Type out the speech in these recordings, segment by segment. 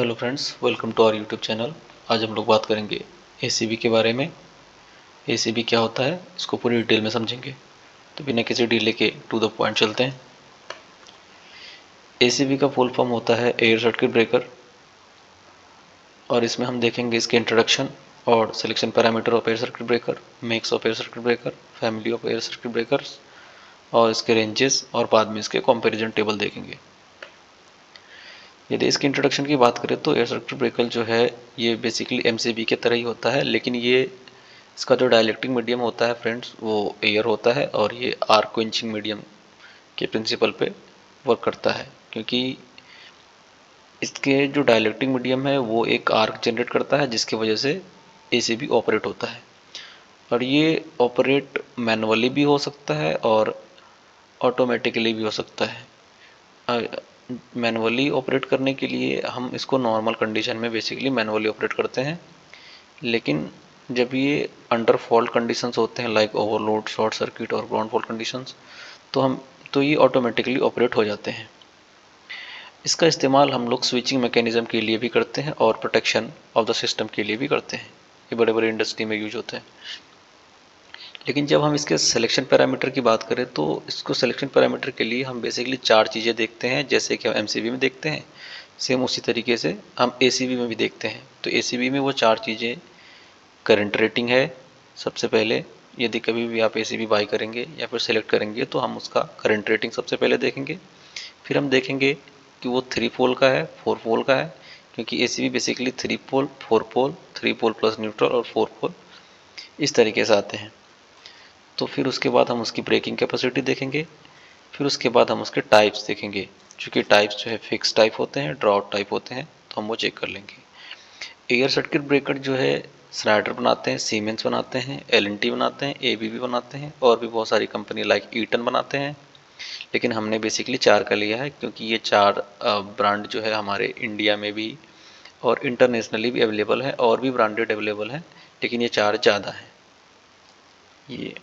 Hello friends, welcome to our YouTube channel. आज हम लोग बात करेंगे एसीबी के बारे में। एसीबी क्या होता है इसको पूरी डिटेल में समझेंगे। तो बिना किसी डिले के टू द पॉइंट चलते हैं। एसीबी का फुल फॉर्म होता है एयर सर्किट ब्रेकर, और इसमें हम देखेंगे इसके इंट्रोडक्शन और selection parameter of air circuit breaker, makes of air circuit breaker, family of air circuit breakers और इसके रेंजेस, और बाद में इसके कंपैरिजन टेबल देखेंगे। यदि इसकी इंट्रोडक्शन की बात करें तो एयर सर्किट ब्रेकर जो है ये बेसिकली एमसीबी के तरह ही होता है, लेकिन ये इसका जो डाइलेक्ट्रिक मीडियम होता है फ्रेंड्स वो एयर होता है, और ये आर्क क्वेंचिंग मीडियम के प्रिंसिपल पे वर्क करता है, क्योंकि इसके जो डाइलेक्ट्रिक मीडियम है वो एक आर्क जनरेट करता है जिसकी वजह से एसीबी ऑपरेट होता है। और ये ऑपरेट मैनुअली भी हो सकता है और ऑटोमेटिकली भी हो सकता है। मैनुअली ऑपरेट करने के लिए हम इसको नॉर्मल कंडीशन में बेसिकली मैनुअली ऑपरेट करते हैं, लेकिन जब ये अंडर फॉल्ट कंडीशंस होते हैं लाइक ओवरलोड, शॉर्ट सर्किट और ग्राउंड फॉल्ट कंडीशंस, तो ये ऑटोमेटिकली ऑपरेट हो जाते हैं। इसका इस्तेमाल हम लोग स्विचिंग मैकेनिज्म के लिए भी करते हैं और प्रोटेक्शन ऑफ द सिस्टम के लिए भी करते हैं। ये बड़े बड़े इंडस्ट्री में यूज होते हैं। लेकिन जब हम इसके सिलेक्शन पैरामीटर की बात करें तो इसको सिलेक्शन पैरामीटर के लिए हम बेसिकली 4 चीज़ें देखते हैं, जैसे कि हम एमसीबी में देखते हैं, सेम उसी तरीके से हम एसीबी में भी देखते हैं। तो एसीबी में वो 4 चीज़ें, करंट रेटिंग है सबसे पहले। यदि कभी भी आप एसीबी बाई करेंगे या फिर सेलेक्ट करेंगे तो हम उसका करंट रेटिंग सबसे पहले देखेंगे। फिर हम देखेंगे कि वो 3 पोल का है, 4 पोल का है, क्योंकि एसीबी बेसिकली 3 पोल, 4 पोल, 3 पोल प्लस न्यूट्रल और 4 पोल इस तरीके से आते हैं। तो फिर उसके बाद हम उसकी ब्रेकिंग कैपेसिटी देखेंगे। फिर उसके बाद हम उसके टाइप्स देखेंगे, क्योंकि टाइप्स जो है फिक्स टाइप होते हैं, ड्रॉट टाइप होते हैं, तो हम वो चेक कर लेंगे। एयर सर्किट ब्रेकर जो है स्नाइडर बनाते हैं, सीमेंस बनाते हैं, एलएनटी बनाते हैं, एबीबी बनाते हैं, और भी बहुत सारी कंपनी लाइक ईटन बनाते हैं। लेकिन हमने बेसिकली 4 का लिया है क्योंकि ये 4 ब्रांड जो है हमारे इंडिया में भी और इंटरनेशनली भी अवेलेबल है, और भी ब्रांडेड अवेलेबल है, लेकिन ये 4 ज़्यादा है। ये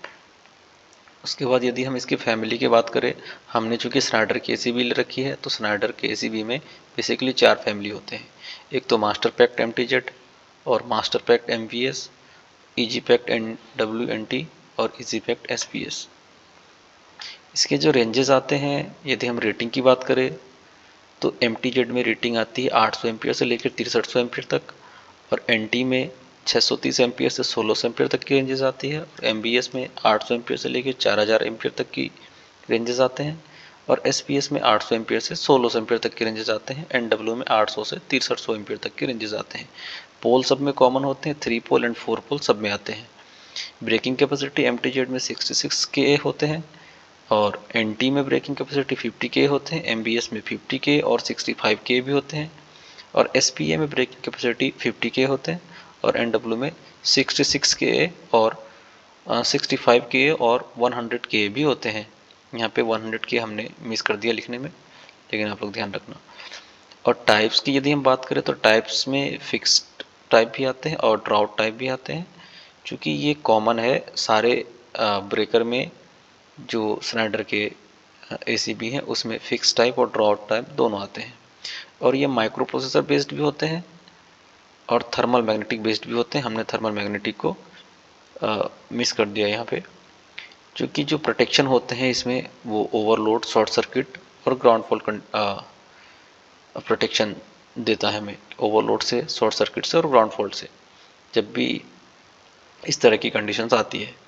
उसके बाद यदि हम इसकी फैमिली की बात करें, हमने चूँकि स्नाइडर की एसीबी ले रखी है, तो स्नाइडर के एसीबी में बेसिकली 4 फैमिली होते हैं। एक तो मास्टर पैक्ट एमटीजेड और master pact MVS, easy pact NWNT और ईजी पैक्ट एसपीएस। इसके जो रेंजेस आते हैं, यदि हम रेटिंग की बात करें तो एमटीजेड में रेटिंग आती है 800 एम्पियर से लेकर 6300 एम्पियर तक, और एनटी में 630 एम्पियर से 1600 एम्पियर तक की रेंजेस आती है, और एमबीएस में 800 एम्पियर से लेकर 4000 एम्पियर तक की रेंजेस आते हैं, और एसपीएस में 800 एम्पियर से 1600 एम्पियर तक के रेंजेस आते हैं। एनडब्ल्यू में 800 से 6300 एम्पियर तक के रेंजेस आते हैं। पोल सब में कॉमन होते हैं, 3 पोल एंड 4 पोल सब में आते हैं। ब्रेकिंग कैपेसिटी एमटीजेड में 66 के होते हैं, और एनटी में ब्रेकिंग कैपेसिटी 50 के होते हैं, एमबीएस में 50 के और 65 के भी होते हैं, और एसपीए में ब्रेकिंग कैपेसिटी 50 के होते हैं, और एनडब्ल्यू में 66 के और 65 के और 100 के भी होते हैं। यहाँ पे 100 के हमने मिस कर दिया लिखने में, लेकिन आप लोग ध्यान रखना। और टाइप्स की यदि हम बात करें तो टाइप्स में फिक्स्ड टाइप भी आते हैं और ड्राउट टाइप भी आते हैं, क्योंकि ये कॉमन है सारे ब्रेकर में। जो स्नाइडर के एसीबी हैं उसमें फिक्स टाइप और ड्रॉट टाइप दोनों आते हैं, और ये माइक्रो प्रोसेसर बेस्ड भी होते हैं और थर्मल मैग्नेटिक बेस्ड भी होते हैं। हमने थर्मल मैग्नेटिक को मिस कर दिया यहाँ पे, क्योंकि जो प्रोटेक्शन होते हैं इसमें वो ओवरलोड, शॉर्ट सर्किट और ग्राउंड फॉल्ट प्रोटेक्शन देता है हमें, ओवरलोड से, शॉर्ट सर्किट से और ग्राउंड फॉल्ट से, जब भी इस तरह की कंडीशंस आती है।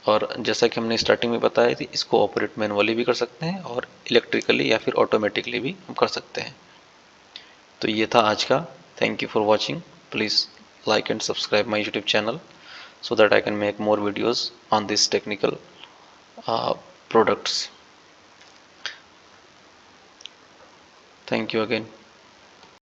और जैसा कि हमने स्टार्टिंग में बताया थी, इसको ऑपरेट मैनुअली भी कर सकते हैं और इलेक्ट्रिकली या फिर ऑटोमेटिकली भी हम कर सकते हैं। तो ये था आज का। Thank you for watching. Please like and subscribe my YouTube channel so that I can make more videos on these technical products. Thank you again.